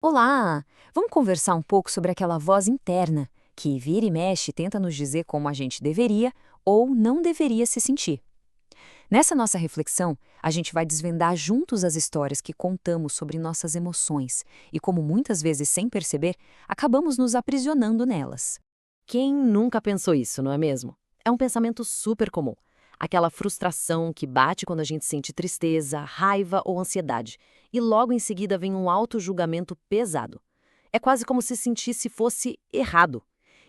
Olá! Vamos conversar um pouco sobre aquela voz interna que vira e mexe e tenta nos dizer como a gente deveria ou não deveria se sentir. Nessa nossa reflexão, a gente vai desvendar juntos as histórias que contamos sobre nossas emoções e como muitas vezes, sem perceber, acabamos nos aprisionando nelas. Quem nunca pensou isso, não é mesmo? É um pensamento super comum. Aquela frustração que bate quando a gente sente tristeza, raiva ou ansiedade, e logo em seguida vem um auto-julgamento pesado. É quase como se sentisse fosse errado.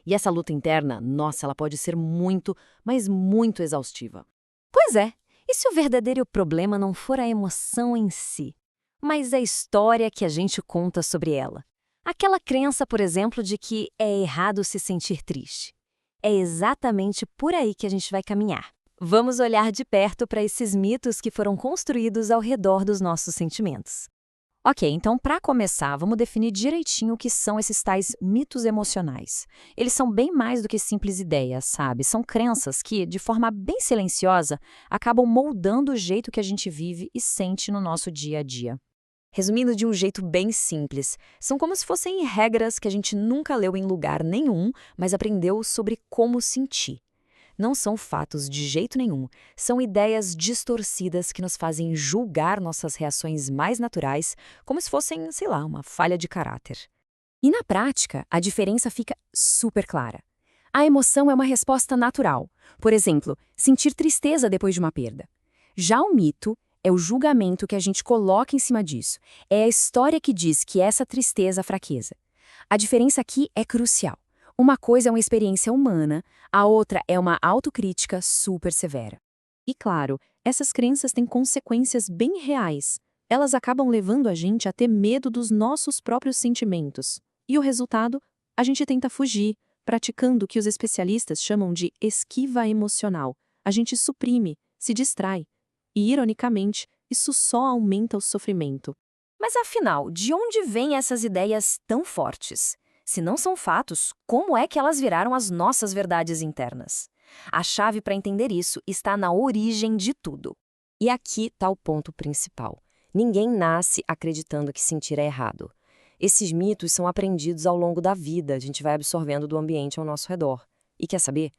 E essa luta interna, nossa, ela pode ser muito, mas muito exaustiva. Pois é, e se o verdadeiro problema não for a emoção em si, mas a história que a gente conta sobre ela? Aquela crença, por exemplo, de que é errado se sentir triste. É exatamente por aí que a gente vai caminhar. Vamos olhar de perto para esses mitos que foram construídos ao redor dos nossos sentimentos. Ok, então para começar, vamos definir direitinho o que são esses tais mitos emocionais. Eles são bem mais do que simples ideias, sabe? São crenças que, de forma bem silenciosa, acabam moldando o jeito que a gente vive e sente no nosso dia a dia. Resumindo de um jeito bem simples, são como se fossem regras que a gente nunca leu em lugar nenhum, mas aprendeu sobre como sentir. Não são fatos de jeito nenhum, são ideias distorcidas que nos fazem julgar nossas reações mais naturais como se fossem, sei lá, uma falha de caráter. E na prática, a diferença fica super clara. A emoção é uma resposta natural. Por exemplo, sentir tristeza depois de uma perda. Já o mito é o julgamento que a gente coloca em cima disso. É a história que diz que essa tristeza é fraqueza. A diferença aqui é crucial. Uma coisa é uma experiência humana, a outra é uma autocrítica super severa. E claro, essas crenças têm consequências bem reais. Elas acabam levando a gente a ter medo dos nossos próprios sentimentos. E o resultado? A gente tenta fugir, praticando o que os especialistas chamam de esquiva emocional. A gente suprime, se distrai. E, ironicamente, isso só aumenta o sofrimento. Mas afinal, de onde vêm essas ideias tão fortes? Se não são fatos, como é que elas viraram as nossas verdades internas? A chave para entender isso está na origem de tudo. E aqui está o ponto principal. Ninguém nasce acreditando que sentir é errado. Esses mitos são aprendidos ao longo da vida, a gente vai absorvendo do ambiente ao nosso redor. E quer saber?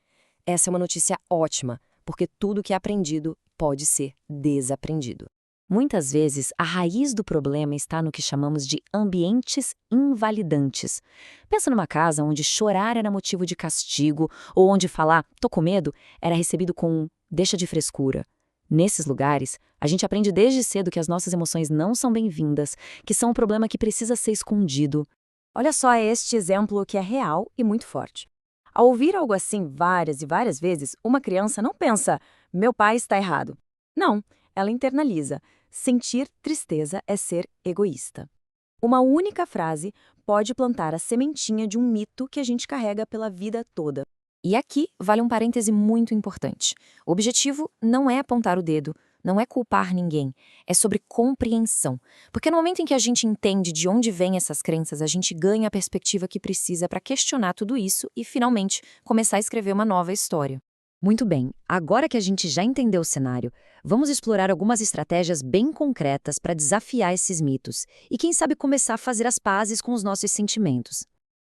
Essa é uma notícia ótima, porque tudo que é aprendido pode ser desaprendido. Muitas vezes, a raiz do problema está no que chamamos de ambientes invalidantes. Pensa numa casa onde chorar era motivo de castigo ou onde falar "tô com medo" era recebido com um "deixa de frescura". Nesses lugares, a gente aprende desde cedo que as nossas emoções não são bem-vindas, que são um problema que precisa ser escondido. Olha só este exemplo que é real e muito forte. Ao ouvir algo assim várias e várias vezes, uma criança não pensa "meu pai está errado". Não, ela internaliza. Sentir tristeza é ser egoísta. Uma única frase pode plantar a sementinha de um mito que a gente carrega pela vida toda. E aqui vale um parêntese muito importante. O objetivo não é apontar o dedo, não é culpar ninguém, é sobre compreensão. Porque no momento em que a gente entende de onde vêm essas crenças, a gente ganha a perspectiva que precisa para questionar tudo isso e, finalmente, começar a escrever uma nova história. Muito bem, agora que a gente já entendeu o cenário, vamos explorar algumas estratégias bem concretas para desafiar esses mitos e, quem sabe, começar a fazer as pazes com os nossos sentimentos.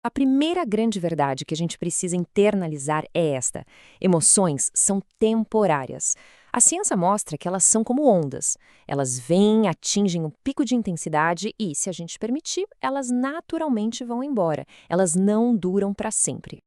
A primeira grande verdade que a gente precisa internalizar é esta: emoções são temporárias. A ciência mostra que elas são como ondas. Elas vêm, atingem um pico de intensidade e, se a gente permitir, elas naturalmente vão embora. Elas não duram para sempre.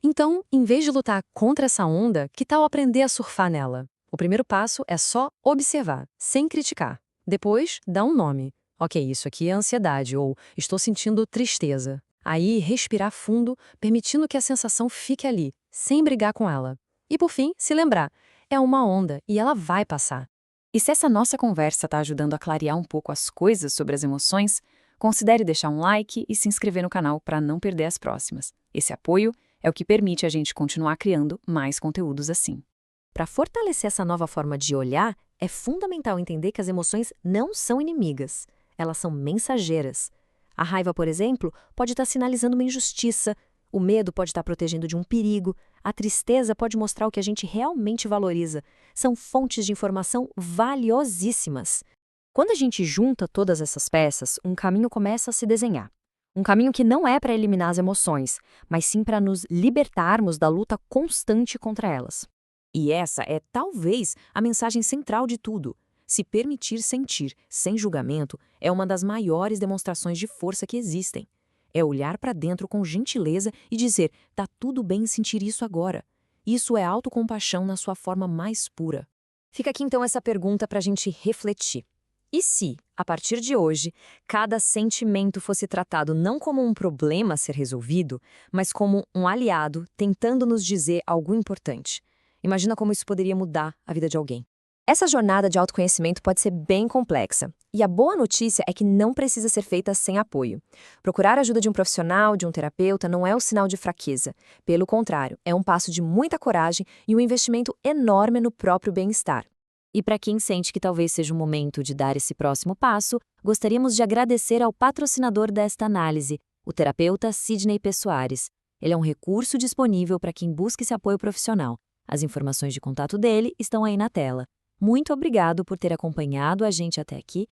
Então, em vez de lutar contra essa onda, que tal aprender a surfar nela? O primeiro passo é só observar, sem criticar. Depois, dá um nome. Ok, isso aqui é ansiedade ou estou sentindo tristeza. Aí, respirar fundo, permitindo que a sensação fique ali, sem brigar com ela. E por fim, se lembrar, é uma onda e ela vai passar. E se essa nossa conversa está ajudando a clarear um pouco as coisas sobre as emoções, considere deixar um like e se inscrever no canal para não perder as próximas. Esse apoio é o que permite a gente continuar criando mais conteúdos assim. Para fortalecer essa nova forma de olhar, é fundamental entender que as emoções não são inimigas. Elas são mensageiras. A raiva, por exemplo, pode estar sinalizando uma injustiça, o medo pode estar protegendo de um perigo, a tristeza pode mostrar o que a gente realmente valoriza. São fontes de informação valiosíssimas. Quando a gente junta todas essas peças, um caminho começa a se desenhar. Um caminho que não é para eliminar as emoções, mas sim para nos libertarmos da luta constante contra elas. E essa é talvez a mensagem central de tudo. Se permitir sentir, sem julgamento, é uma das maiores demonstrações de força que existem. É olhar para dentro com gentileza e dizer: tá tudo bem sentir isso agora. Isso é autocompaixão na sua forma mais pura. Fica aqui então essa pergunta para a gente refletir. E se, a partir de hoje, cada sentimento fosse tratado não como um problema a ser resolvido, mas como um aliado tentando nos dizer algo importante? Imagina como isso poderia mudar a vida de alguém. Essa jornada de autoconhecimento pode ser bem complexa, e a boa notícia é que não precisa ser feita sem apoio. Procurar a ajuda de um profissional, de um terapeuta, não é um sinal de fraqueza. Pelo contrário, é um passo de muita coragem e um investimento enorme no próprio bem-estar. E para quem sente que talvez seja o momento de dar esse próximo passo, gostaríamos de agradecer ao patrocinador desta análise, o terapeuta Sidney Pessoares. Ele é um recurso disponível para quem busca esse apoio profissional. As informações de contato dele estão aí na tela. Muito obrigado por ter acompanhado a gente até aqui